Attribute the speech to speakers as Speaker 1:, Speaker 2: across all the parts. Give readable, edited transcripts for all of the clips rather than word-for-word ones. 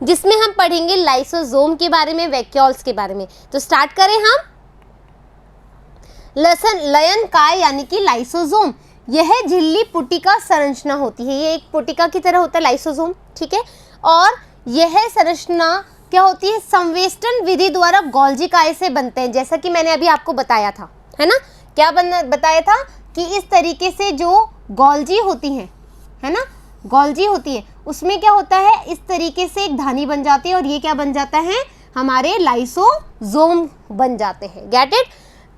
Speaker 1: जिसमें हम पढ़ेंगे लाइसोसोम के बारे में, वैक्यूल्स के बारे में। तो स्टार्ट करें हम। लयन काय यानी कि लाइसोसोम, यह झिल्ली पुटिका संरचना होती है। ये एक पुटिका की तरह होता है लाइसोसोम, ठीक है। और यह संरचना क्या होती है, संवेष्टन विधि द्वारा गोल्जी काय से बनते हैं, जैसा कि मैंने अभी आपको बताया था, है ना। क्या बताया था कि इस तरीके से जो गोल्जी होती है ना, गोल्जी होती है, उसमें क्या होता है, इस तरीके से एक धानी बन जाती है और ये क्या बन जाता है, हमारे लाइसोसोम बन जाते हैं। Get it.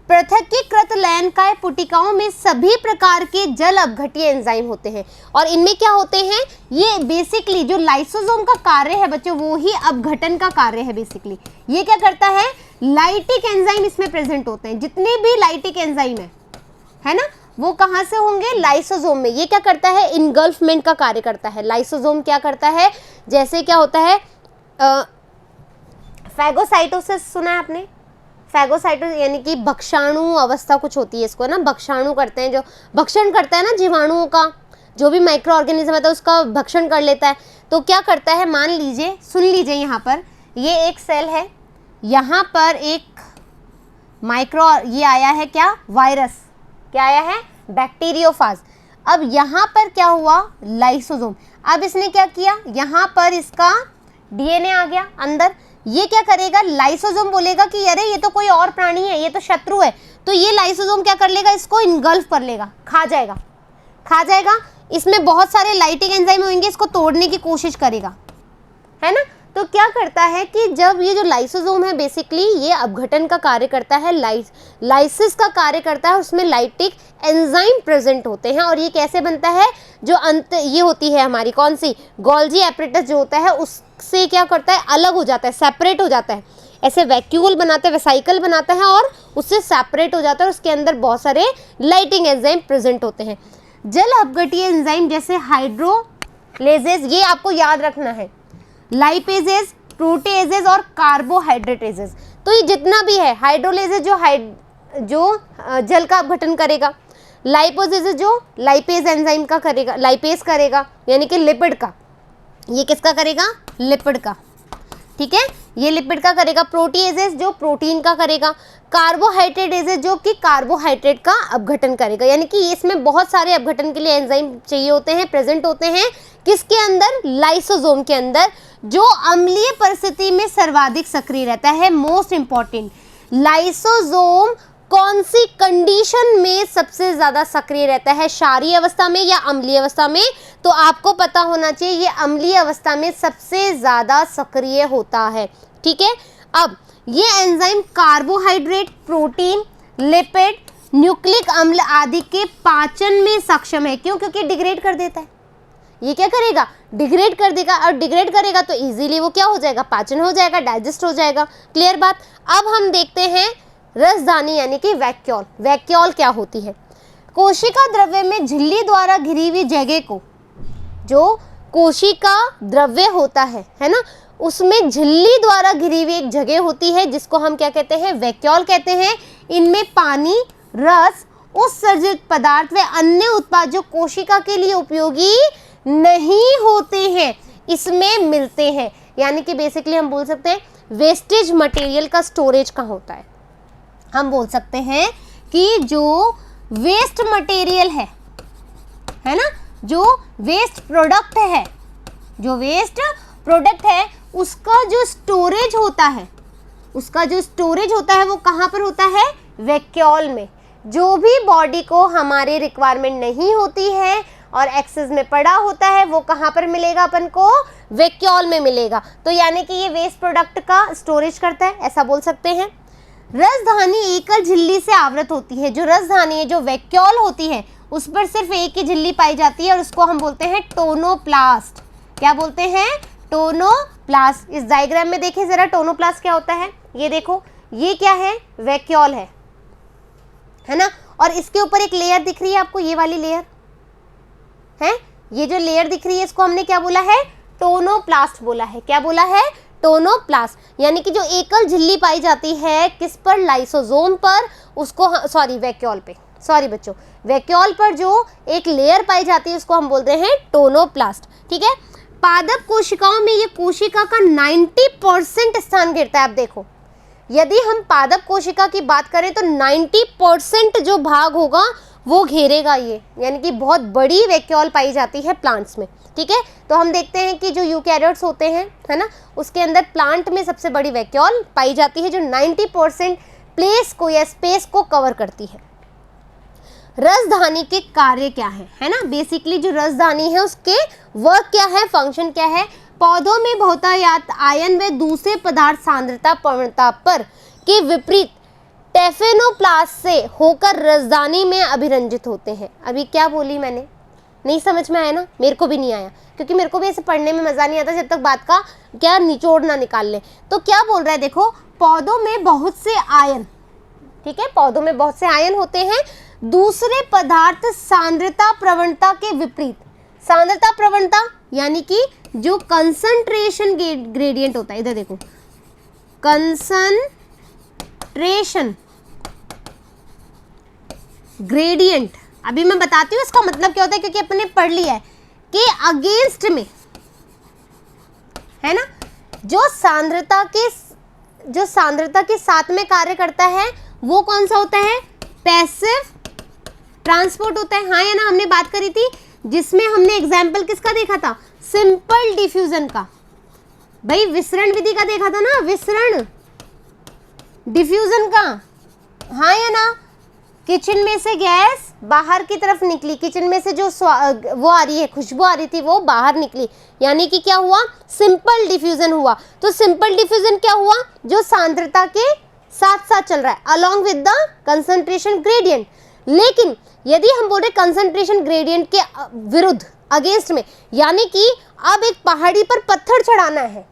Speaker 1: पृथकीकृत लयनकाय पुटिकाओं में सभी प्रकार के जल अपघट्य एंजाइम होते हैं और इनमें क्या होते हैं, ये बेसिकली जो लाइसोसोम का कार्य है बच्चों, वो ही अपघटन का कार्य है। बेसिकली ये क्या करता है, लाइटिक एंजाइम इसमें प्रेजेंट होते हैं। जितने भी लाइटिक एंजाइम है ना, वो कहाँ से होंगे, लाइसोसोम में। ये क्या करता है, इनगल्फमेंट का कार्य करता है। लाइसोसोम क्या करता है, जैसे क्या होता है, फैगोसाइटोसिस सुना है आपने, फैगोसाइटोसिस यानी कि भक्षाणु अवस्था कुछ होती है इसको ना, भक्षाणु करते हैं, जो भक्षण करता है ना जीवाणुओं का, जो भी माइक्रो ऑर्गेनिज्म है तो उसका भक्षण कर लेता है। तो क्या करता है, मान लीजिए, सुन लीजिए, यहाँ पर ये एक सेल है, यहाँ पर एक माइक्रो, ये आया है क्या, वायरस, क्या आया है, बैक्टीरियोफाज। अब यहाँ पर क्या हुआ, लाइसोसोम। अब इसने क्या किया, यहाँ पर इसका डीएनए आ गया अंदर। ये क्या करेगा, लाइसोसोम बोलेगा कि अरे ये तो कोई और प्राणी है, ये तो शत्रु है। तो ये लाइसोसोम क्या कर लेगा, इसको इनगल्फ कर लेगा, खा जाएगा। इसमें बहुत सारे लाइटिक एंजाइम होंगे, इसको तोड़ने की कोशिश करेगा, है ना। तो क्या करता है कि जब ये जो लाइसोसोम है बेसिकली ये अपघटन का कार्य करता है, लाइसिस का कार्य करता है, उसमें लाइटिक एंजाइम प्रेजेंट होते हैं। और ये कैसे बनता है, जो अंत ये होती है हमारी कौन सी, गोल्जी एपरेटस जो होता है, उससे क्या करता है, अलग हो जाता है, सेपरेट हो जाता है। ऐसे वैक्यूल बनाता है, वेसाइकल बनाता है और उससे सेपरेट हो जाता है और उसके अंदर बहुत सारे लाइटिंग एंजाइम प्रेजेंट होते हैं। जल अपघटीय एंजाइम जैसे हाइड्रोलेजेस, ये आपको याद रखना है, लाइपेजेस, प्रोटेजेस और कार्बोहाइड्रेटेजेस। तो ये जितना भी है, हाइड्रोलेजेस जो जल का अपघटन करेगा, लाइपोजेस जो लाइपेज एंजाइम का करेगा, लाइपेज करेगा यानी कि लिपिड का, ये किसका करेगा, लिपिड का, ठीक है, ये लिपिड का करेगा। प्रोटीएजेस जो प्रोटीन का करेगा। कार्बोहाइड्रेटेजेस जो कि कार्बोहाइड्रेट का अपघटन करेगा। यानी कि इसमें बहुत सारे अपघटन के लिए एंजाइम चाहिए होते हैं, प्रेजेंट होते हैं, किसके अंदर, लाइसोसोम के अंदर, जो अम्लीय परिस्थिति में सर्वाधिक सक्रिय रहता है। मोस्ट इंपॉर्टेंट, लाइसोसोम कौन सी कंडीशन में सबसे ज्यादा सक्रिय रहता है, क्षारीय अवस्था में या अम्लीय अवस्था में। तो आपको पता होना चाहिए ये अम्लीय अवस्था में सबसे ज्यादा सक्रिय होता है, ठीक है। अब ये enzyme carbohydrate, protein, lipid, nucleic अम्ल आदि के पाचन में सक्षम है। क्यों, क्योंकि डिग्रेड कर देता है। ये क्या करेगा, डिग्रेड कर देगा, और डिग्रेड करेगा तो इजीली वो क्या हो जाएगा, पाचन हो जाएगा, डाइजेस्ट हो जाएगा। क्लियर बात। अब हम देखते हैं रसधानी यानी कि वैक्यूल। वैक्यूल क्या होती है, कोशिका द्रव्य में झिल्ली द्वारा घिरी हुई जगह को, जो कोशिका द्रव्य होता है ना, उसमें झिल्ली द्वारा घिरी हुई एक जगह होती है जिसको हम क्या कहते हैं, वैक्यूल कहते हैं। इनमें पानी, रस, उत्सर्जित पदार्थ व अन्य उत्पाद जो कोशिका के लिए उपयोगी नहीं होते हैं इसमें मिलते हैं। यानी कि बेसिकली हम बोल सकते हैं वेस्टेज मटेरियल का स्टोरेज कहाँ होता है। हम बोल सकते हैं कि जो वेस्ट मटेरियल है ना, जो वेस्ट प्रोडक्ट है, जो वेस्ट प्रोडक्ट है उसका जो स्टोरेज होता है, उसका जो स्टोरेज होता है वो कहाँ पर होता है, वैक्यूल में। जो भी बॉडी को हमारे रिक्वायरमेंट नहीं होती है और एक्सेस में पड़ा होता है वो कहाँ पर मिलेगा अपन को, वैक्यूल में मिलेगा। तो यानी कि ये वेस्ट प्रोडक्ट का स्टोरेज करता है, ऐसा बोल सकते हैं। रसधानी एकल झिल्ली से आवृत होती है। जो रसधानी है, जो वैक्यूल होती है, उस पर सिर्फ एक ही झिल्ली पाई जाती है और उसको हम बोलते हैं टोनोप्लास्ट। क्या बोलते हैं, टोनोप्लास्ट। इस डायग्राम में देखिए जरा, टोनोप्लास्ट क्या होता है। ये देखो, ये क्या है, वैक्यूल है ना, और इसके ऊपर एक लेयर दिख रही है आपको, ये वाली लेयर है, ये जो लेयर दिख रही है इसको हमने क्या बोला है, टोनोप्लास्ट बोला है। क्या बोला है, टोनोप्लास्ट। यानी कि जो एकल झिल्ली पाई जाती है किस पर, लाइसोसोम पर, उसको वैक्यूल पे, वैक्यूल पर जो एक लेयर पाई जाती है उसको हम बोलते हैं टोनोप्लास्ट, ठीक है। पादप कोशिकाओं में ये कोशिका का 90% स्थान घेरता है। आप देखो, यदि हम पादप कोशिका की बात करें तो 90% जो भाग होगा वो घेरेगा ये, यानी कि बहुत बड़ी वैक्यूल पाई जाती है प्लांट्स में। ठीक है, तो हम देखते हैं कि जो यूकैरियोट्स होते हैं, है ना, उसके अंदर प्लांट में सबसे बड़ी वैक्यूल पाई जाती है जो 90% प्लेस को या स्पेस को कवर करती है। रसधानी के कार्य क्या है ना, बेसिकली जो रसधानी है उसके वर्क क्या है, फंक्शन क्या है। पौधों में बहुतायत आयन व दूसरे पदार्थ सांद्रता प्रवणता पर के विपरीत टेफेनोप्लास्ट से होकर रसधानी में अभिरंजित होते हैं। अभी क्या बोली मैंने, नहीं समझ में आया ना, मेरे को भी नहीं आया, क्योंकि मेरे को भी ऐसे पढ़ने में मज़ा नहीं आता जब तक बात का क्या निचोड़ ना निकाल ले। तो क्या बोल रहा है, देखो, पौधों में बहुत से आयन, ठीक है, पौधों में बहुत से आयन होते हैं दूसरे पदार्थ सांद्रता प्रवणता के विपरीत। सांद्रता प्रवणता यानी कि जो कंसंट्रेशन ग्रेडियंट होता है, इधर देखो, कंसंट्रेशन ग्रेडियंट, अभी मैं बताती हूँ इसका मतलब क्या होता है, क्योंकि अपन ने पढ़ लिया है कि अगेंस्ट में, है ना, जो सांद्रता के साथ में कार्य करता है वो कौन सा होता है, पैसिव ट्रांसपोर्ट होता है। हाँ या ना, हमने बात करी थी जिसमें हमने एग्जाम्पल किसका देखा था, सिंपल डिफ्यूजन का, भाई विसरण विधि का देखा था ना, विसरण डिफ्यूजन का। हाँ या ना, किचन में से गैस बाहर की तरफ निकली, किचन में से जो वो आ रही है, खुशबू आ रही थी, वो बाहर निकली, यानी कि क्या हुआ, सिंपल डिफ्यूजन हुआ। तो सिंपल डिफ्यूजन क्या हुआ, जो सांद्रता के साथ साथ चल रहा है, along with the concentration gradient. लेकिन यदि हम बोल रहे कंसंट्रेशन ग्रेडियंट के विरुद्ध, अगेंस्ट में, यानी कि अब एक पहाड़ी पर पत्थर चढ़ाना है,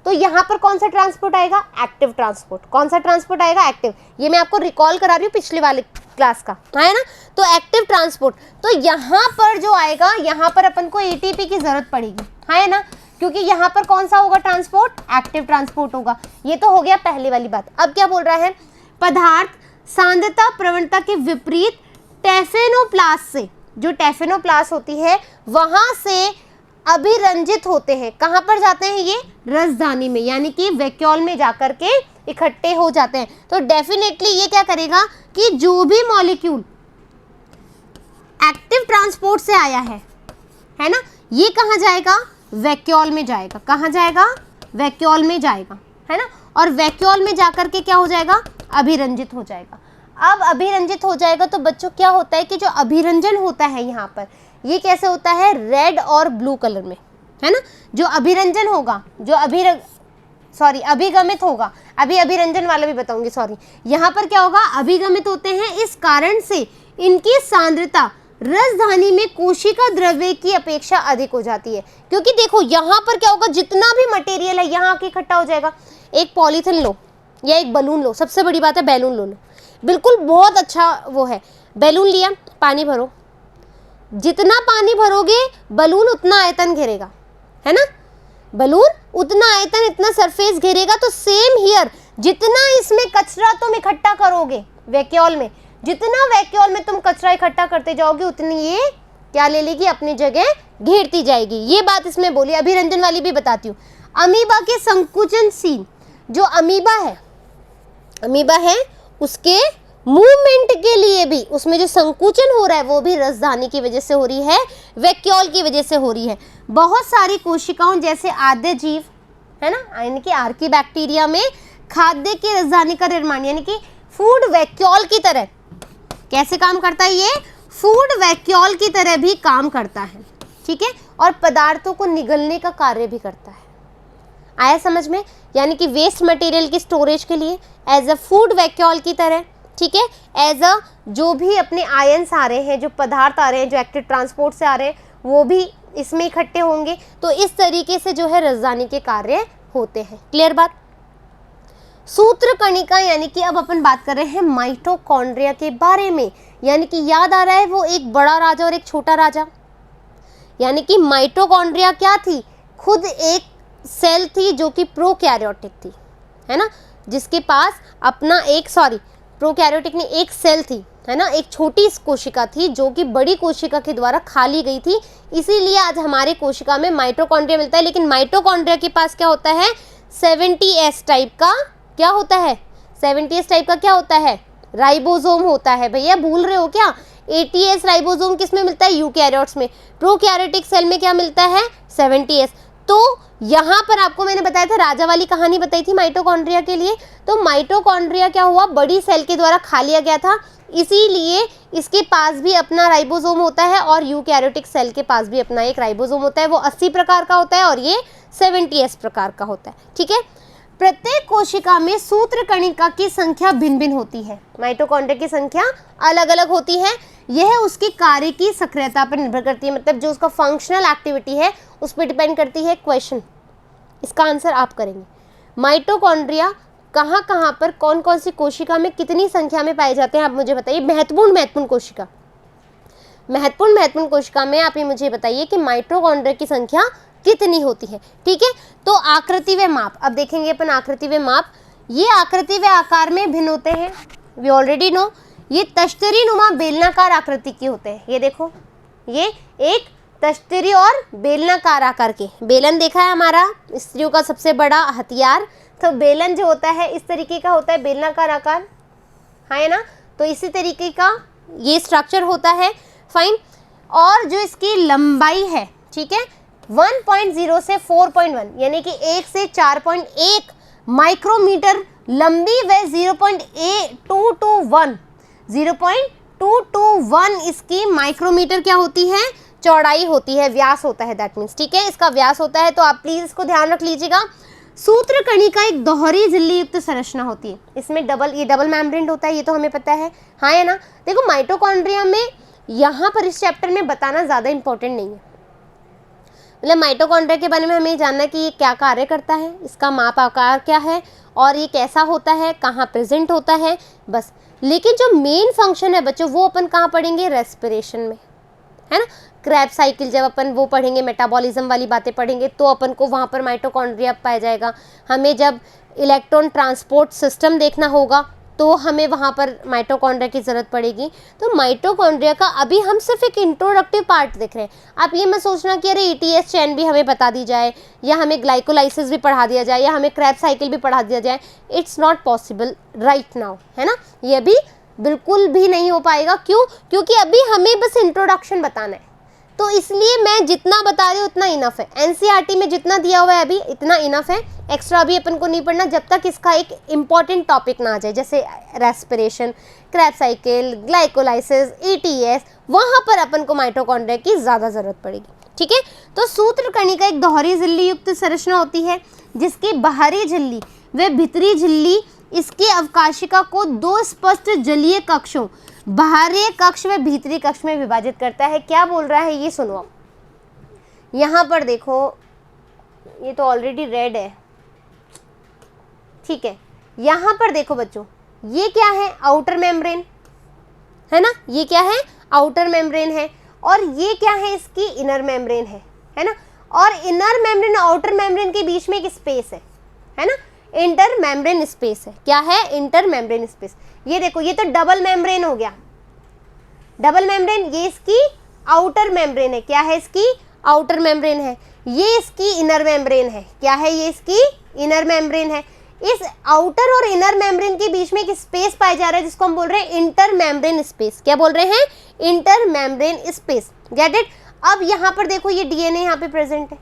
Speaker 1: तो यहाँ पर कौन सा ट्रांसपोर्ट आएगा, एक्टिव ट्रांसपोर्ट। कौन सा ट्रांसपोर्ट आएगा, एक्टिव। ये मैं आपको रिकॉल करा रही हूँ पिछले वाले क्लास का, है ना, तो एक्टिव ट्रांसपोर्ट। तो यहाँ पर जो आएगा, यहाँ पर अपन को एटीपी की जरूरत पड़ेगी, है ना, क्योंकि यहाँ पर कौन सा होगा ट्रांसपोर्ट, एक्टिव ट्रांसपोर्ट होगा। ये तो हो गया पहली वाली बात। अब क्या बोल रहा है, पदार्थ सांद्रता प्रवणता के विपरीत टेफेनोप्लास्ट से, जो टेफेनोप्लास्ट होती है वहां से अभिरंजित होते हैं। कहां पर जाते हैं ये, रसधानी में, यानी कि वैक्यूल में जाकर के इकट्ठे हो जाते हैं। तो डेफिनेटली ये क्या करेगा कि जो भी मॉलिक्यूल एक्टिव ट्रांसपोर्ट से आया है ना, ये कहां जाएगा, वैक्यूल में जाएगा। कहां जाएगा, वैक्यूल में जाएगा, है ना, और वैक्यूल में जाकर के क्या हो जाएगा, अभिरंजित हो जाएगा। अब अभिरंजित हो जाएगा तो बच्चों क्या होता है कि जो अभिरंजन होता है यहाँ पर, ये कैसे होता है, रेड और ब्लू कलर में, है ना। जो अभिरंजन होगा, जो अभिगमित होगा, अभी अभिरंजन वाला भी बताऊंगी, सॉरी, यहाँ पर क्या होगा, अभिगमित होते हैं। इस कारण से इनकी सांद्रता रसधानी में कोशिका द्रव्य की अपेक्षा अधिक हो जाती है। क्योंकि देखो यहाँ पर क्या होगा, जितना भी मटेरियल है यहाँ आके इकट्ठा हो जाएगा। एक पॉलीथिन लो या एक बलून लो, सबसे बड़ी बात है बैलून लो, बिल्कुल बहुत अच्छा वो है। बैलून लिया, पानी भरो, जितना पानी भरोगे बलून उतना आयतन घेरेगा, है ना, बलून उतना आयतन, इतना सरफेस घेरेगा। तो सेम हियर, जितना इसमें कचरा तुम इकट्ठा करोगे वैक्यूल में, जितना वैक्यूल में तुम कचरा इकट्ठा करते जाओगे, उतनी ये क्या ले लेगी, अपनी जगह घेरती जाएगी। ये बात इसमें बोली। अभिरंजन वाली भी बताती हूँ। अमीबा के संकुचन सीन, जो अमीबा है उसके मूवमेंट के लिए भी, उसमें जो संकुचन हो रहा है वो भी रसधानी की वजह से हो रही है, वैक्यूल की वजह से हो रही है। बहुत सारी कोशिकाओं जैसे आद्य जीव, है ना, यानी कि आर्की बैक्टीरिया में खाद्य की रसधानी का निर्माण, यानी कि फूड वैक्यूल की तरह कैसे काम करता है, ये फूड वैक्यूल की तरह भी काम करता है, ठीक है, और पदार्थों को निगलने का कार्य भी करता है। आया समझ में, यानी कि वेस्ट मटेरियल की स्टोरेज के लिए एज अ फूड वैक्यूल की तरह, ठीक है, एज अ जो भी अपने आयन्स आ रहे हैं, जो पदार्थ आ रहे हैं, जो एक्टिव ट्रांसपोर्ट से आ रहे हैं, वो भी इसमें इकट्ठे होंगे। तो इस तरीके से जो है रसधानी के कार्य होते हैं। क्लियर बात। सूत्र कणिका, यानी कि अब अपन बात कर रहे हैं माइटोकॉन्ड्रिया के बारे में, यानी कि याद आ रहा है वो एक बड़ा राजा और एक छोटा राजा, यानी कि माइटोकॉन्ड्रिया क्या थी, खुद एक सेल थी जो कि प्रोकैरियोटिक थी, है ना, जिसके पास अपना एक प्रोकैरियोटिक में एक सेल थी, है ना, एक छोटी कोशिका थी जो कि बड़ी कोशिका के द्वारा खा ली गई थी, इसीलिए आज हमारे कोशिका में माइटोकॉन्ड्रिया मिलता है। लेकिन माइटोकॉन्ड्रिया के पास क्या होता है, 70S टाइप का क्या होता है, 70S टाइप का क्या होता है, राइबोसोम होता है। भैया भूल रहे हो क्या, 80S राइबोसोम किस में मिलता है, यूकैरियोट्स में। प्रोकैरियोटिक सेल में क्या मिलता है, 70S। तो यहाँ पर आपको मैंने बताया था, राजा वाली कहानी बताई थी माइटोकॉन्ड्रिया के लिए। तो माइटोकॉन्ड्रिया क्या हुआ, बड़ी सेल के द्वारा खा लिया गया था, इसीलिए इसके पास भी अपना राइबोसोम होता है और यूकैरियोटिक सेल के पास भी अपना एक राइबोसोम होता है। वो 80 प्रकार का होता है और ये 70S प्रकार का होता है। ठीक है, प्रत्येक कोशिका में सूत्र कणिका की संख्या भिन्न भिन्न होती है। माइटोकॉन्ड्रिया की संख्या अलग अलग होती है। यह उसके कार्य की सक्रियता पर निर्भर करती है, मतलब जो उसका फंक्शनल एक्टिविटी है उस पर डिपेंड करती है। क्वेश्चन, इसका आंसर आप करेंगे। माइटोकॉन्ड्रिया कहाँ कहाँ पर, कौन कौन सी कोशिका में कितनी संख्या में पाए जाते हैं, आप मुझे बताइए। महत्वपूर्ण कोशिका में आप ये मुझे बताइए कि माइटोकॉन्ड्रिया की संख्या कितनी होती है। ठीक है, तो आकृति व माप, अब देखेंगे अपन आकृति व माप। ये आकृति व आकार में भिन्न होते हैं, वी ऑलरेडी नो। ये तश्तरी नुमा बेलनाकार आकृति के होते हैं। ये देखो, ये एक तश्तरी और बेलनाकार आकार के, बेलन देखा है हमारा स्त्रियों का सबसे बड़ा हथियार, तो बेलन जो होता है इस तरीके का होता है, बेलनाकार आकार, है ना। तो इसी तरीके का ये स्ट्रक्चर होता है। फाइन, और जो इसकी लंबाई है, ठीक है, 1.0 से 4.1 यानी कि 1 से 4.1 माइक्रोमीटर लंबी व 0.221 इसकी माइक्रोमीटर क्या होती है, चौड़ाई होती है, व्यास होता है, दैट मीन्स। ठीक है, इसका व्यास होता है। तो आप प्लीज इसको ध्यान रख लीजिएगा। सूत्र कणिका एक दोहरी झिल्ली युक्त संरचना होती है। इसमें डबल मेम्ब्रेन होता है, ये तो हमें पता है, हाँ है ना। देखो माइटोकॉन्ड्रिया में यहाँ पर इस चैप्टर में बताना ज़्यादा इंपॉर्टेंट नहीं है, मतलब माइटोकॉन्ड्रिया के बारे में हमें जानना कि ये क्या कार्य करता है, इसका माप आकार क्या है और ये कैसा होता है, कहाँ प्रेजेंट होता है, बस। लेकिन जो मेन फंक्शन है बच्चों वो अपन कहाँ पढ़ेंगे, रेस्पिरेशन में, है ना। क्रैब साइकिल जब अपन वो पढ़ेंगे, मेटाबॉलिज्म वाली बातें पढ़ेंगे, तो अपन को वहाँ पर माइटोकॉन्ड्रिया पाया जाएगा। हमें जब इलेक्ट्रॉन ट्रांसपोर्ट सिस्टम देखना होगा तो हमें वहाँ पर माइटोकॉन्ड्रिया की ज़रूरत पड़ेगी। तो माइटोकॉन्ड्रिया का अभी हम सिर्फ एक इंट्रोडक्टिव पार्ट देख रहे हैं। आप ये मत सोचना कि अरे ETS चैन भी हमें बता दी जाए, या हमें ग्लाइकोलाइसिस भी पढ़ा दिया जाए, या हमें क्रैब साइकिल भी पढ़ा दिया जाए। It's not possible right now, है ना। ये अभी बिल्कुल भी नहीं हो पाएगा। क्यों? क्योंकि अभी हमें बस इंट्रोडक्शन बताना है, तो इसलिए मैं जितना बता रही हूँ उतना इनफ है। NCERT में जितना दिया हुआ है अभी इतना इनफ है, एक्स्ट्रा भी अपन को नहीं पढ़ना जब तक इसका एक इम्पॉर्टेंट टॉपिक ना आ जाए, जैसे respiration, Krebs cycle, glycolysis, ETS, वहाँ पर अपन को माइटोकॉन्ड्रिया की ज़्यादा ज़रूरत पड़ेगी। ठीक है, तो सूत्र कणिका एक दोहरी झिल्ली युक्त संरचना होती है जिसकी बाहरी झिल्ली व भीतरी झिल्ली इसकी अवकाशिका को दो स्पष्ट जलीय कक्षों, बाहरी कक्ष व भीतरी कक्ष में विभाजित करता है। क्या बोल रहा है ये सुनो। यहाँ पर देखो, ये तो ऑलरेडी रेड है, ठीक है। यहाँ पर देखो बच्चों, ये क्या है, आउटर मेम्ब्रेन, है ना। ये क्या है, आउटर मेम्ब्रेन है, और ये क्या है, इसकी इनर मेम्ब्रेन है ना। और इनर मेम्ब्रेन और आउटर मेम्ब्रेन के बीच में एक स्पेस है ना, इंटर मेम्ब्रेन स्पेस है। क्या है, इंटर मेम्ब्रेन स्पेस। ये देखो, ये तो डबल मेम्ब्रेन हो गया, डबल मेम्ब्रेन। ये इसकी आउटर मेम्ब्रेन है, क्या है, इसकी आउटर मेम्ब्रेन है। ये इसकी इनर मेम्ब्रेन है, क्या है, ये इसकी इनर मेम्ब्रेन है। इस आउटर और इनर मेम्ब्रेन के बीच में एक स्पेस पाया जा रहा है जिसको हम बोल रहे हैं इंटर मेम्ब्रेन स्पेस। क्या बोल रहे हैं, inter membrane space. Get it. अब यहाँ पर देखो, ये DNA यहाँ पे प्रेजेंट है,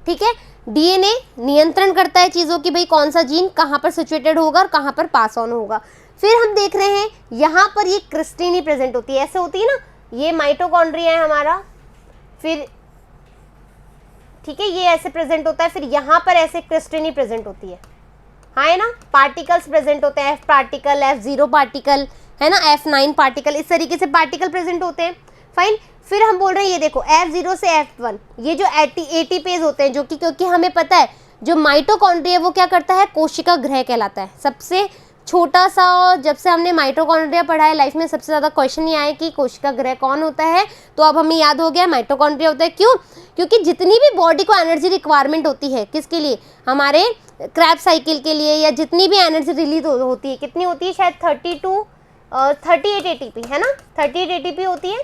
Speaker 1: ठीक है। DNA नियंत्रण करता है चीज़ों की, भाई कौन सा जीन कहाँ पर सिचुएटेड होगा और कहाँ पर पास ऑन होगा। फिर हम देख रहे हैं यहाँ पर ये क्रिस्टिनी प्रेजेंट होती है, ऐसे होती है ना। ये माइटोकॉन्ड्रिया है हमारा, फिर ठीक है, ये ऐसे प्रेजेंट होता है, फिर यहाँ पर ऐसे क्रिस्टिनी प्रेजेंट होती है, हाँ है ना। पार्टिकल्स प्रेजेंट होते हैं, F पार्टिकल, F0 पार्टिकल, है ना, F9 पार्टिकल, इस तरीके से पार्टिकल प्रेजेंट होते हैं। फाइन, फिर हम बोल रहे हैं ये देखो F0 से F1, ये जो एटीपेज होते हैं, जो कि क्योंकि हमें पता है जो माइटोकॉन्ड्रिया वो क्या करता है, कोशिका गृह कहलाता है। सबसे छोटा सा, जब से हमने माइटोकॉन्ड्रिया पढ़ा है लाइफ में सबसे ज़्यादा क्वेश्चन ये आए कि कोशिका गृह कौन होता है, तो अब हमें याद हो गया माइटोकॉन्ड्रिया होता है। क्यों? क्योंकि जितनी भी बॉडी को एनर्जी रिक्वायरमेंट होती है, किसके लिए, हमारे क्रैब साइकिल के लिए, या जितनी भी एनर्जी रिलीज होती है, कितनी होती है, शायद 38 ATP है ना, 38 ATP होती है।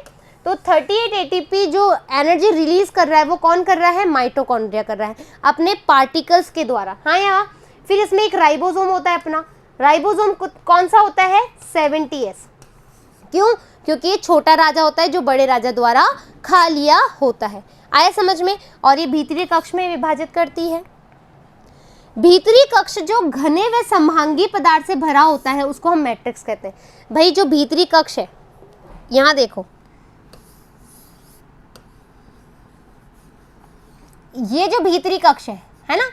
Speaker 1: तो 38 ATP जो एनर्जी रिलीज कर रहा है वो कौन कर रहा है, माइटोकॉन्ड्रिया कर रहा है अपने पार्टिकल्स के द्वारा। हाँ या फिर इसमें एक राइबोसोम होता है अपना, राइबोसोम कौन सा होता है, 70S। क्यों? क्योंकि ये छोटा राजा होता है जो बड़े राजा द्वारा खा लिया होता है। आया समझ में? और ये भीतरी कक्ष में विभाजित करती है। भीतरी कक्ष जो घने व समभांगी पदार्थ से भरा होता है उसको हम मैट्रिक्स कहते हैं। भाई जो भीतरी कक्ष है, यहां देखो, ये जो भीतरी कक्ष है ना,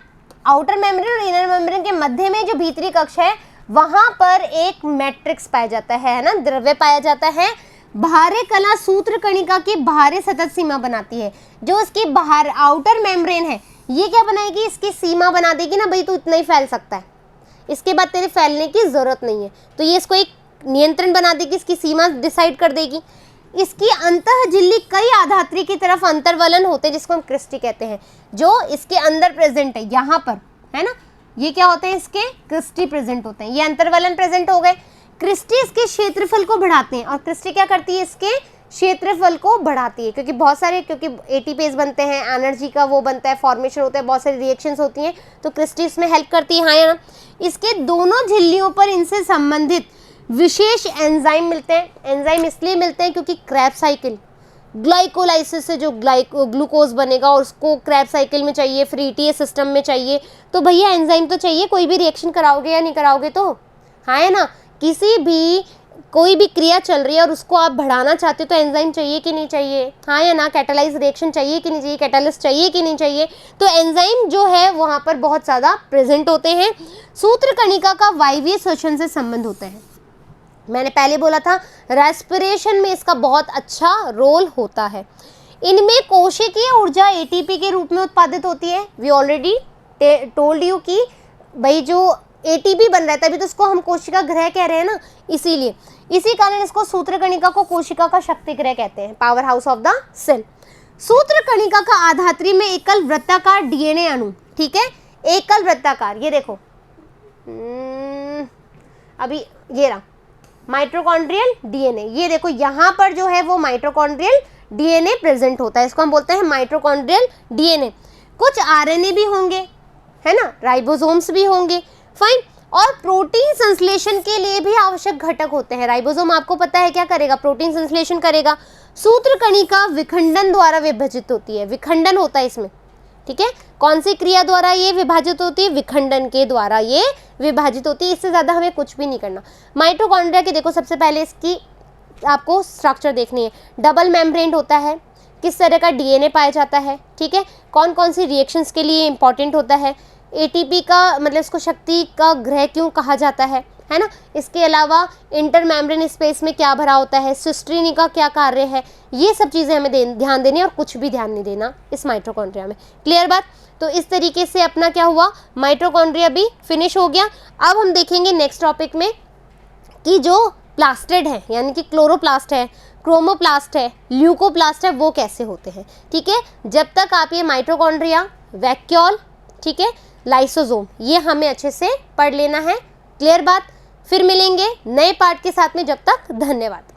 Speaker 1: आउटर मेम्ब्रेन और इनर मेम्ब्रेन के मध्य में जो भीतरी कक्ष है वहां पर एक मैट्रिक्स पाया जाता है ना, द्रव्य पाया जाता है। बाहरी कला सूत्र कणिका की बाहरी सतत सीमा बनाती है। जो इसकी बाहर आउटर मेम्ब्रेन है ये क्या बनाएगी, इसकी सीमा बना देगी ना, भाई तू इतना ही फैल सकता है, इसके बाद तेरे फैलने की जरूरत नहीं है। तो ये इसको एक नियंत्रण बना देगी, इसकी सीमा डिसाइड कर देगी। इसकी अंतः झिल्ली कई आधात्री की तरफ अंतर्वलन होते हैं जिसको हम क्रिस्टी कहते हैं, जो इसके अंदर प्रेजेंट है यहाँ पर, है ना, ये क्या होते हैं, इसके क्रिस्टी प्रेजेंट होते हैं, ये अंतर्वलन प्रेजेंट हो गए। क्रिस्टी इसके क्षेत्रफल को बढ़ाते हैं, और क्रिस्टी क्या करती है, इसके क्षेत्रफल को बढ़ाती है, क्योंकि बहुत सारे, क्योंकि एटीपीज बनते हैं, एनर्जी का वो बनता है, फॉर्मेशन होता है, बहुत सारी रिएक्शंस होती हैं, तो क्रिस्टी इसमें हेल्प करती है। हाँ या ना? इसके दोनों झिल्लियों पर इनसे संबंधित विशेष एंजाइम मिलते हैं। एंजाइम इसलिए मिलते हैं क्योंकि क्रैब साइकिल, ग्लाइकोलाइसिस से जो ग्लूकोज बनेगा और उसको क्रैब साइकिल में चाहिए, फिर ईटीएस सिस्टम में चाहिए, तो भैया एंजाइम तो चाहिए, कोई भी रिएक्शन कराओगे या नहीं कराओगे तो, हाँ है ना, किसी भी कोई भी क्रिया चल रही है और उसको आप बढ़ाना चाहते हो तो एंजाइम चाहिए कि नहीं चाहिए, हाँ या ना, कैटालाइज रिएक्शन चाहिए कि नहीं चाहिए, कैटालिस्ट चाहिए कि नहीं चाहिए, तो एंजाइम जो है वहाँ पर बहुत ज़्यादा प्रेजेंट होते हैं। सूत्र कणिका का वायवीय श्वसन से संबंध होता है। मैंने पहले बोला था रेस्पिरेशन में इसका बहुत अच्छा रोल होता है। इनमें कोशिकीय ऊर्जा एटीपी के रूप में उत्पादित होती है। वी ऑलरेडी टोल्ड यू कि भाई जो एटीपी बन रहा है तभी तो इसको हम कोशिका गृह कह रहे हैं ना, इसीलिए इसी कारण इसको सूत्र कणिका को कोशिका का शक्ति गृह कहते हैं, power house of the cell. सूत्र कणिका का आधात्री में एकल वृत्ताकार डीएनए अणु, ठीक है, एकल वृत्ताकार, ये देखो अभी ये रहा माइटोकॉन्ड्रियल डीएनए, ये देखो यहाँ पर जो है वो माइटोकॉन्ड्रियल डीएनए प्रेजेंट होता है, इसको हम बोलते हैं माइटोकॉन्ड्रियल डीएनए। कुछ आरएनए भी होंगे, है ना, राइबोसोम्स भी होंगे, फाइन, और प्रोटीन संश्लेषण के लिए भी आवश्यक घटक होते हैं। राइबोसोम आपको पता है क्या करेगा, प्रोटीन संश्लेषण करेगा। सूत्र कणिका विखंडन द्वारा विभाजित होती है, विखंडन होता है इसमें, ठीक है, कौन सी क्रिया द्वारा ये विभाजित होती है, विखंडन के द्वारा ये विभाजित होती है। इससे ज़्यादा हमें कुछ भी नहीं करना। माइटोकॉन्ड्रिया के देखो सबसे पहले इसकी आपको स्ट्रक्चर देखनी है। डबल मेम्ब्रेन होता है, किस तरह का डीएनए पाया जाता है, ठीक है, कौन कौन सी रिएक्शंस के लिए इंपॉर्टेंट होता है, एटीपी का मतलब इसको शक्ति का गृह क्यों कहा जाता है ना। इसके अलावा इंटर मेम्ब्रेन स्पेस में क्या भरा होता है, सिस्टीन का क्या कार्य है, ये सब चीज़ें हमें ध्यान देनी है और कुछ भी ध्यान नहीं देना इस माइटोकॉन्ड्रिया में। क्लियर बात? तो इस तरीके से अपना क्या हुआ, माइटोकॉन्ड्रिया भी फिनिश हो गया। अब हम देखेंगे नेक्स्ट टॉपिक में कि जो प्लास्टिड है यानी कि क्लोरोप्लास्ट है, क्रोमोप्लास्ट है, ल्यूकोप्लास्ट है, वो कैसे होते हैं, ठीक है। जब तक आप ये माइटोकॉन्ड्रिया, वैक्यूल, ठीक है, लाइसोसोम, ये हमें अच्छे से पढ़ लेना है। क्लियर बात? फिर मिलेंगे नए पार्ट के साथ में, जब तक धन्यवाद।